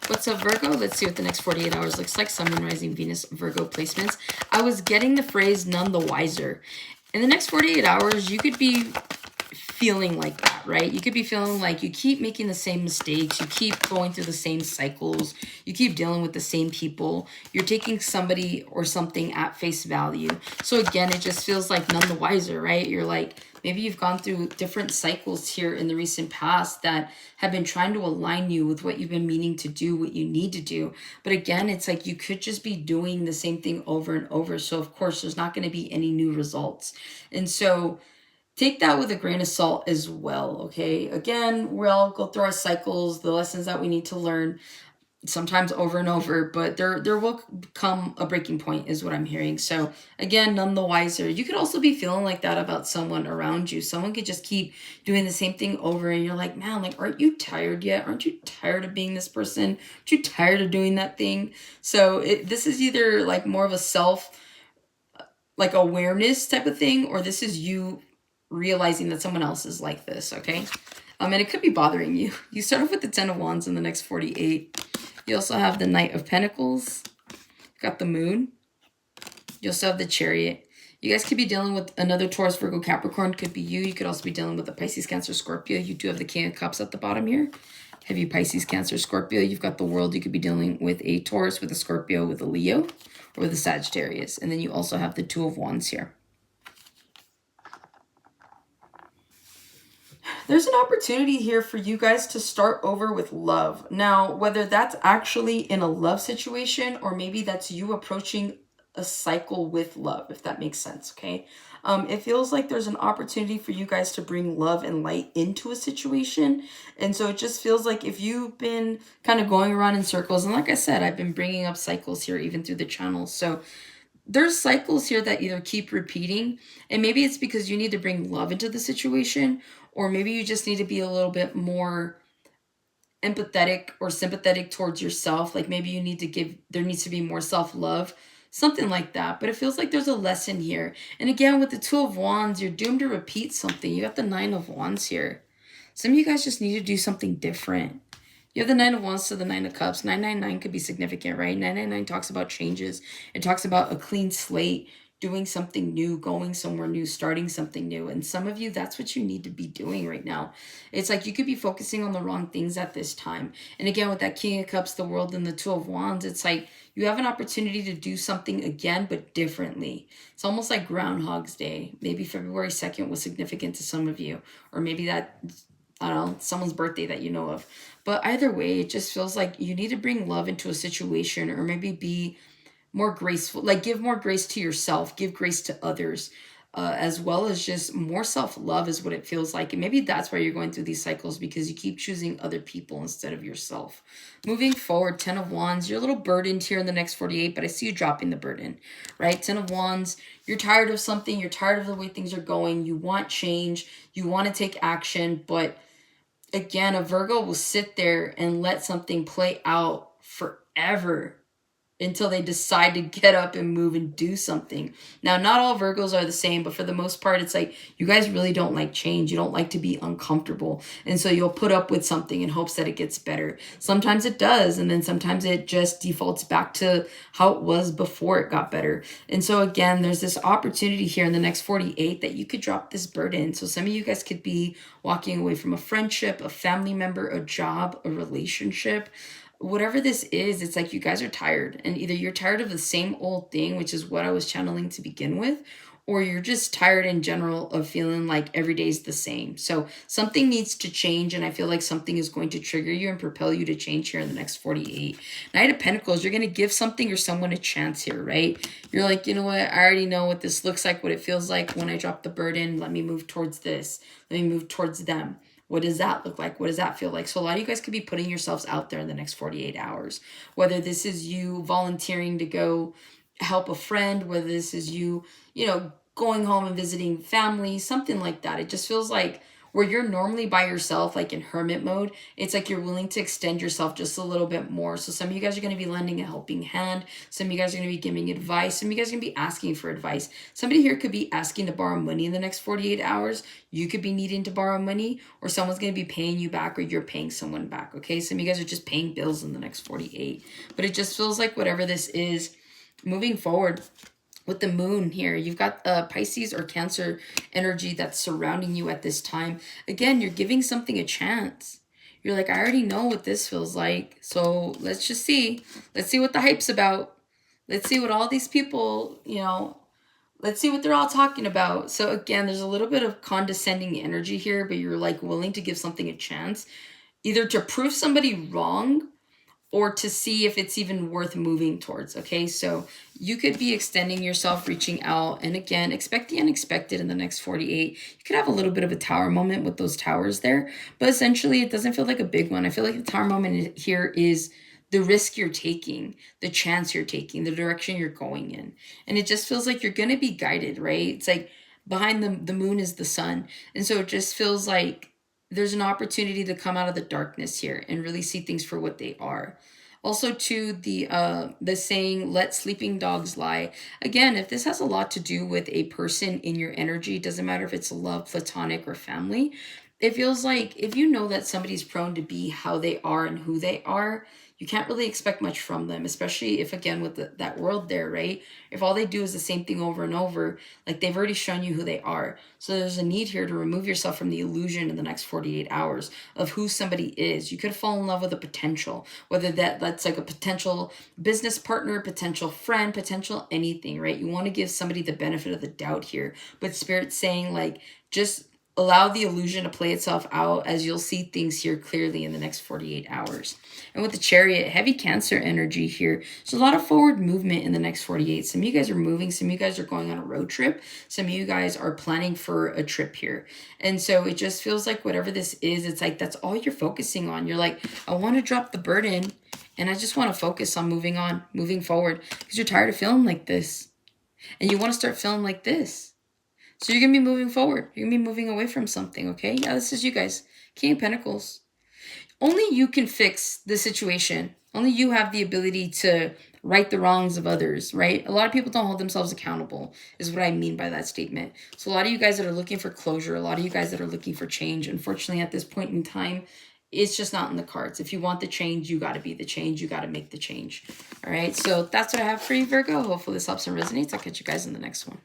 What's up, Virgo? Let's see what the next 48 hours looks like. Sun, Moon, Rising, Venus, Virgo placements. I was getting the phrase none the wiser. In the next 48 hours, you could be feeling like that, right? You could be feeling like you keep making the same mistakes. You keep going through the same cycles. You keep dealing with the same people. You're taking somebody or something at face value. So again, it just feels like none the wiser, right? You're like, maybe you've gone through different cycles here in the recent past that have been trying to align you with what you've been meaning to do, what you need to do. But again, it's like you could just be doing the same thing over and over. So of course, there's not going to be any new results. And so take that with a grain of salt as well, okay? Again, we'll all go through our cycles, the lessons that we need to learn, sometimes over and over, but there will come a breaking point is what I'm hearing. So again, none the wiser. You could also be feeling like that about someone around you. Someone could just keep doing the same thing over and you're like, man, like, aren't you tired yet? Aren't you tired of being this person? Aren't you tired of doing that thing? So this is either like more of a self, like awareness type of thing, or this is you realizing that someone else is like this, okay? And it could be bothering you. You start off with the 10 of Wands in the next 48. You also have the Knight of Pentacles. You've got the Moon. You also have the Chariot. You guys could be dealing with another Taurus, Virgo, Capricorn. Could be you. You could also be dealing with a Pisces, Cancer, Scorpio. You do have the King of Cups at the bottom here. Have you Pisces, Cancer, Scorpio? You've got the World. You could be dealing with a Taurus, with a Scorpio, with a Leo, or with a Sagittarius. And then you also have the Two of Wands here. There's an opportunity here for you guys to start over with love. Now, whether that's actually in a love situation or maybe that's you approaching a cycle with love, if that makes sense, okay? It feels like there's an opportunity for you guys to bring love and light into a situation. And so it just feels like if you've been kind of going around in circles, and like I said, I've been bringing up cycles here even through the channel. So there's cycles here that either keep repeating, and maybe it's because you need to bring love into the situation, or maybe you just need to be a little bit more empathetic or sympathetic towards yourself. Like maybe you need to there needs to be more self-love, something like that. But it feels like there's a lesson here. And again, with the Two of Wands, you're doomed to repeat something. You got the Nine of Wands here. Some of you guys just need to do something different. You have the Nine of Wands to the Nine of Cups. 999 could be significant, right? 999 talks about changes. It talks about a clean slate, doing something new, going somewhere new, starting something new. And some of you, that's what you need to be doing right now. It's like you could be focusing on the wrong things at this time. And again, with that King of Cups, the World, and the Two of Wands, it's like you have an opportunity to do something again, but differently. It's almost like Groundhog's Day. Maybe February 2nd was significant to some of you. Or maybe that, I don't know, someone's birthday that you know of. But either way, it just feels like you need to bring love into a situation, or maybe be more graceful, like give more grace to yourself, give grace to others, as well as just more self-love is what it feels like. And maybe that's why you're going through these cycles, because you keep choosing other people instead of yourself. Moving forward, 10 of Wands, you're a little burdened here in the next 48, but I see you dropping the burden, right? 10 of Wands, you're tired of something, you're tired of the way things are going, you want change, you want to take action, but again, a Virgo will sit there and let something play out forever until they decide to get up and move and do something. Now, not all Virgos are the same, but for the most part, it's like you guys really don't like change. You don't like to be uncomfortable. And so you'll put up with something in hopes that it gets better. Sometimes it does, and then sometimes it just defaults back to how it was before it got better. And so again, there's this opportunity here in the next 48 that you could drop this burden. So some of you guys could be walking away from a friendship, a family member, a job, a relationship. Whatever this is, it's like you guys are tired, and either you're tired of the same old thing, which is what I was channeling to begin with, or you're just tired in general of feeling like every day is the same. So something needs to change, and I feel like something is going to trigger you and propel you to change here in the next 48. Knight of Pentacles, you're going to give something or someone a chance here, right? You're like, you know what? I already know what this looks like, what it feels like when I drop the burden. Let me move towards this. Let me move towards them. What does that look like? What does that feel like? So a lot of you guys could be putting yourselves out there in the next 48 hours. Whether this is you volunteering to go help a friend, whether this is you, going home and visiting family, something like that. It just feels like where you're normally by yourself, like in hermit mode, it's like you're willing to extend yourself just a little bit more. So some of you guys are going to be lending a helping hand. Some of you guys are going to be giving advice. Some of you guys are going to be asking for advice. Somebody here could be asking to borrow money in the next 48 hours. You could be needing to borrow money, or someone's going to be paying you back, or you're paying someone back. Okay. Some of you guys are just paying bills in the next 48. But it just feels like whatever this is, moving forward, with the moon here, you've got Pisces or Cancer energy that's surrounding you at this time. Again, you're giving something a chance. You're like, I already know what this feels like. So let's just see. Let's see what the hype's about. Let's see what all these people, let's see what they're all talking about. So again, there's a little bit of condescending energy here, but you're like willing to give something a chance, either to prove somebody wrong or to see if it's even worth moving towards. Okay, so you could be extending yourself, reaching out, and again, expect the unexpected in the next 48. You could have a little bit of a tower moment with those towers there, but essentially it doesn't feel like a big one. I feel like the tower moment here is the risk you're taking, the chance you're taking, the direction you're going in. And it just feels like you're going to be guided, right? It's like behind the moon is the sun. And so it just feels like there's an opportunity to come out of the darkness here and really see things for what they are. Also, to the saying, let sleeping dogs lie. Again, if this has a lot to do with a person in your energy, doesn't matter if it's love, platonic, or family, it feels like if you know that somebody's prone to be how they are and who they are, you can't really expect much from them, especially if, again, with that world there, right? If all they do is the same thing over and over, like they've already shown you who they are. So there's a need here to remove yourself from the illusion in the next 48 hours of who somebody is. You could fall in love with a potential, whether that's like a potential business partner, potential friend, potential anything, right? You want to give somebody the benefit of the doubt here. But Spirit's saying, like, just allow the illusion to play itself out, as you'll see things here clearly in the next 48 hours. And with the Chariot, heavy Cancer energy here. There's a lot of forward movement in the next 48. Some of you guys are moving. Some of you guys are going on a road trip. Some of you guys are planning for a trip here. And so it just feels like whatever this is, it's like that's all you're focusing on. You're like, I want to drop the burden and I just want to focus on moving forward, because you're tired of feeling like this. And you want to start feeling like this. So you're going to be moving forward. You're going to be moving away from something, okay? Yeah, this is you guys. King of Pentacles. Only you can fix the situation. Only you have the ability to right the wrongs of others, right? A lot of people don't hold themselves accountable, is what I mean by that statement. So a lot of you guys that are looking for closure, a lot of you guys that are looking for change, unfortunately at this point in time, it's just not in the cards. If you want the change, you got to be the change. You got to make the change. All right, so that's what I have for you, Virgo. Hopefully this helps and resonates. I'll catch you guys in the next one.